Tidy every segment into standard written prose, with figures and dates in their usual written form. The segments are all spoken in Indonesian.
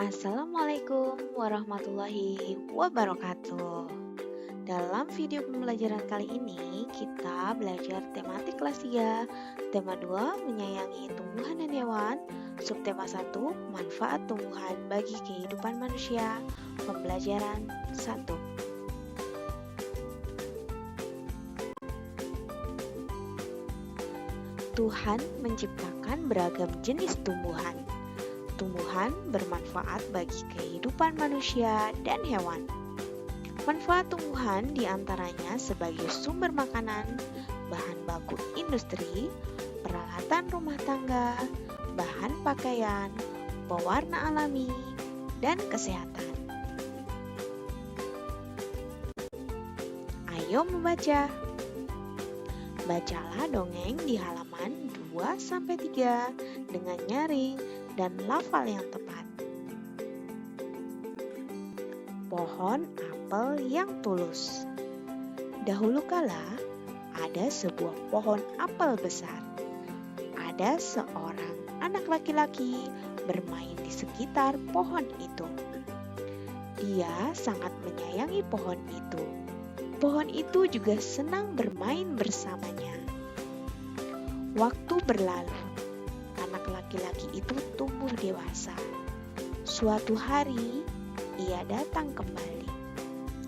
Assalamualaikum warahmatullahi wabarakatuh. Dalam video pembelajaran kali ini, kita belajar tematik kelas 3, tema 2, menyayangi tumbuhan dan hewan, subtema 1, manfaat tumbuhan bagi kehidupan manusia, pembelajaran 1. Tuhan menciptakan beragam jenis tumbuhan. Tumbuhan bermanfaat bagi kehidupan manusia dan hewan. Manfaat tumbuhan diantaranya sebagai sumber makanan, bahan baku industri, peralatan rumah tangga, bahan pakaian, pewarna alami, dan kesehatan. Ayo membaca. Bacalah dongeng di halaman 2-3 dengan nyaring dan lafal yang tepat. Pohon apel yang tulus. Dahulu kala, ada sebuah pohon apel besar. Ada seorang anak laki-laki bermain di sekitar pohon itu. Dia sangat menyayangi pohon itu. Pohon itu juga senang bermain bersamanya. Waktu berlalu. Anak laki-laki itu tumbuh dewasa. Suatu hari, ia datang kembali.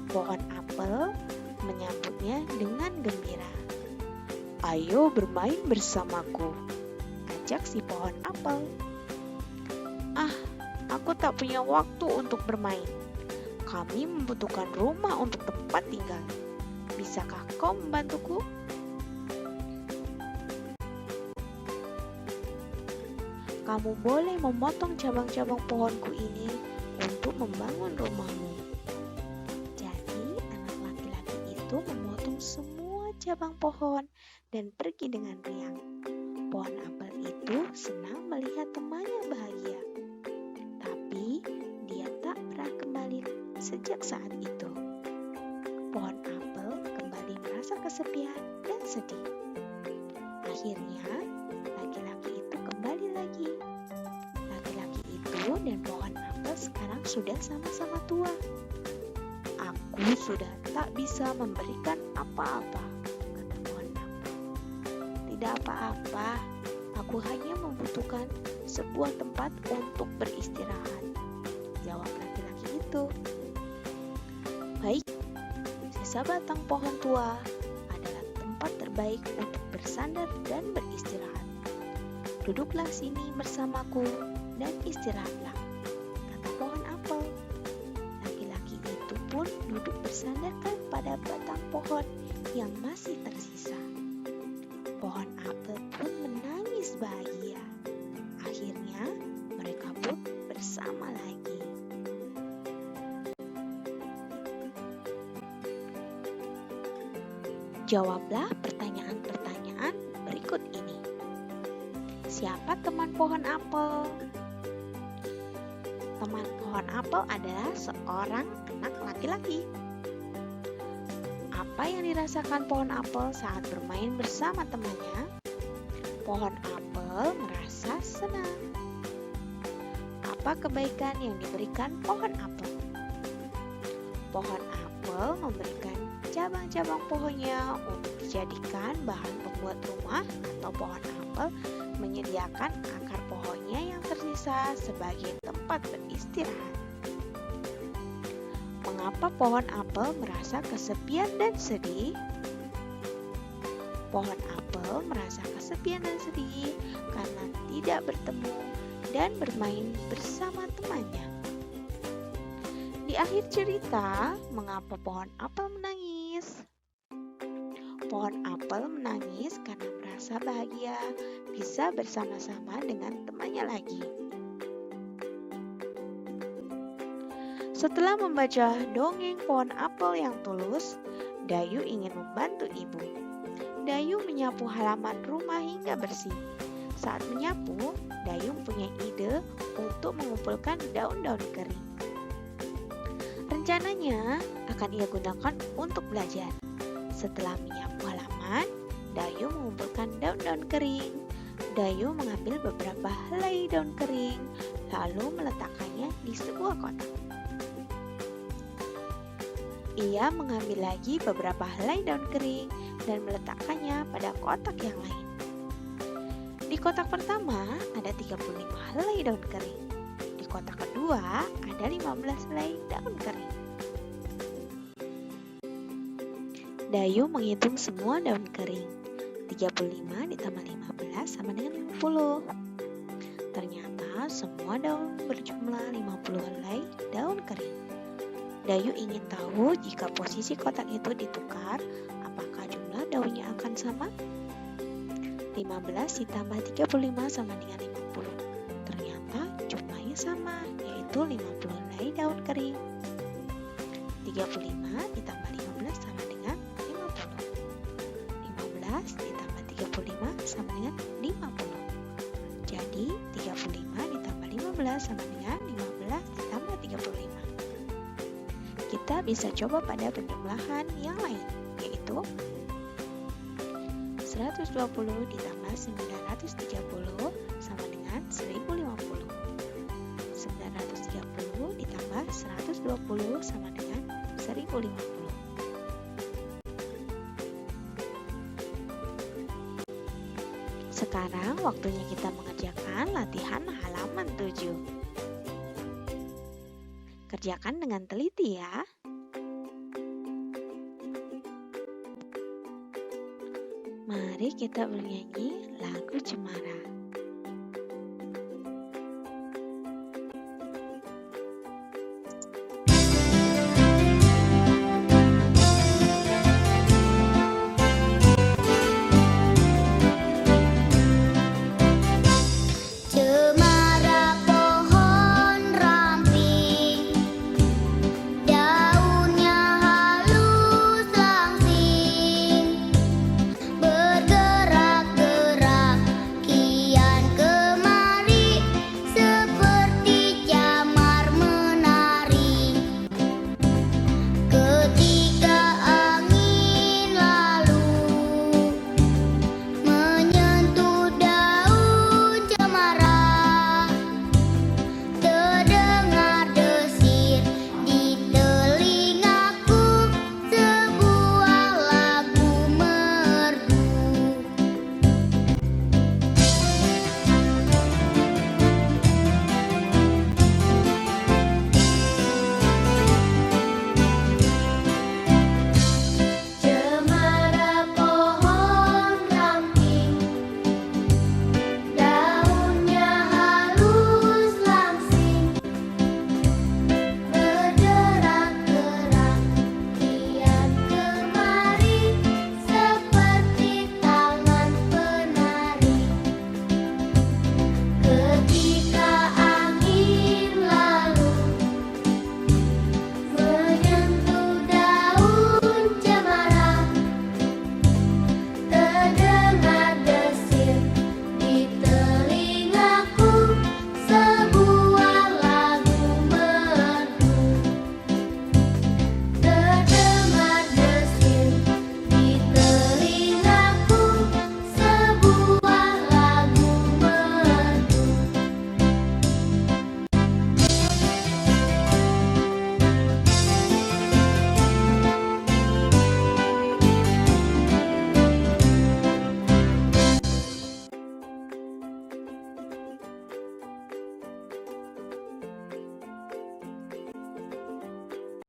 Pohon apel menyambutnya dengan gembira. "Ayo bermain bersamaku," ajak si pohon apel. "Ah, aku tak punya waktu untuk bermain. Kami membutuhkan rumah untuk tempat tinggal. Bisakah kau membantuku?" "Kamu boleh memotong cabang-cabang pohonku ini untuk membangun rumahmu." Jadi anak laki-laki itu memotong semua cabang pohon dan pergi dengan riang. Pohon apel itu senang melihat temannya bahagia. Tapi dia tak pernah kembali sejak saat itu. Pohon apel kembali merasa kesepian dan sedih. Akhirnya laki-laki itu kembali lagi. Laki-laki itu dan pohon apel sekarang sudah sama-sama tua. "Aku sudah tak bisa memberikan apa-apa," kata pohon apel. "Tidak apa-apa, aku hanya membutuhkan sebuah tempat untuk beristirahat," jawab laki-laki itu. "Baik, sisa batang pohon tua adalah tempat terbaik untuk bersandar dan beristirahat. Duduklah sini bersamaku dan istirahatlah," kata pohon apel. Laki-laki itu pun duduk bersandarkan pada batang pohon yang masih tersisa. Pohon apel pun menangis bahagia. Akhirnya mereka pun bersama lagi. Jawablah pertanyaan-pertanyaan berikut ini. Siapa teman pohon apel? Teman pohon apel adalah seorang anak laki-laki. Apa yang dirasakan pohon apel saat bermain bersama temannya? Pohon apel merasa senang. Apa kebaikan yang diberikan pohon apel? Pohon apel memberikan cabang-cabang pohonnya untuk dijadikan bahan pembuat rumah, atau pohon apel menyediakan akar pohonnya yang tersisa sebagai tempat beristirahat. Mengapa pohon apel merasa kesepian dan sedih? Pohon apel merasa kesepian dan sedih karena tidak bertemu dan bermain bersama temannya. Di akhir cerita, mengapa pohon apel menangis? Pohon apel menangis karena merasa bahagia bisa bersama-sama dengan temannya lagi. Setelah membaca dongeng pohon apel yang tulus, Dayu ingin membantu ibu. Dayu menyapu halaman rumah hingga bersih. Saat menyapu, Dayu punya ide untuk mengumpulkan daun-daun kering. Rencananya akan ia gunakan untuk belajar. Setelah menyapu halaman, Dayu mengumpulkan daun-daun kering. Dayu mengambil beberapa helai daun kering, lalu meletakkannya di sebuah kotak. Ia mengambil lagi beberapa helai daun kering dan meletakkannya pada kotak yang lain. Di kotak pertama ada 35 helai daun kering. Di kotak kedua ada 15 helai daun kering. Dayu menghitung semua daun kering. 35 ditambah 15 sama dengan 50. Ternyata semua daun berjumlah 50 helai daun kering. Dayu ingin tahu jika posisi kotak itu ditukar, apakah jumlah daunnya akan sama? 15 ditambah 35 sama dengan 50. Ternyata jumlahnya sama, yaitu 50 helai daun kering. 35 ditambah 15 sama dengan 50. 15 ditambah 35 sama dengan 50. Jadi 35 ditambah 15 sama dengan 15 ditambah 35. Kita bisa coba pada penjumlahan yang lain, yaitu 120 ditambah 930 sama dengan 1050. 930 ditambah 120 sama dengan 1050. Sekarang waktunya kita mengerjakan latihan halaman 7. Kerjakan dengan teliti ya. Mari kita bernyanyi lagu Cemara.